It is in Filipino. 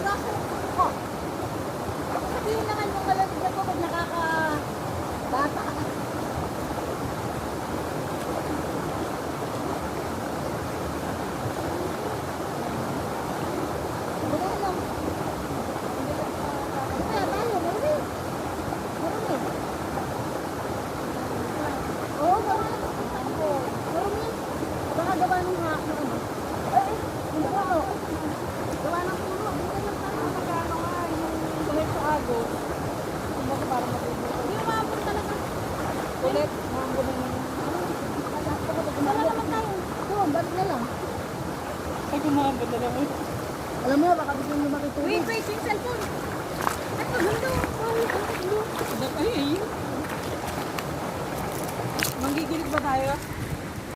Oh. Sabihin naman mong malamig ako pag nakaka-bata. Wala lang. Kaya tayo, marami. Marami. Oo, marami. Marami. Baka gawa ng hack na ano. Yung puno. Gawa ng puno. Hindi lang tayo magkano nga yung ulit sa ago. Kumbaga parang matulog. Hindi umabot talaga. Ulit. Umabot na naman. Wala naman tayo. Oo, balik na lang. Ay, kumabot na naman. Alam mo, baka biglang lumaki tuloy. Wait, yung cellphone. Ay, pagundo. Ay, ay. Manggigilig ba tayo?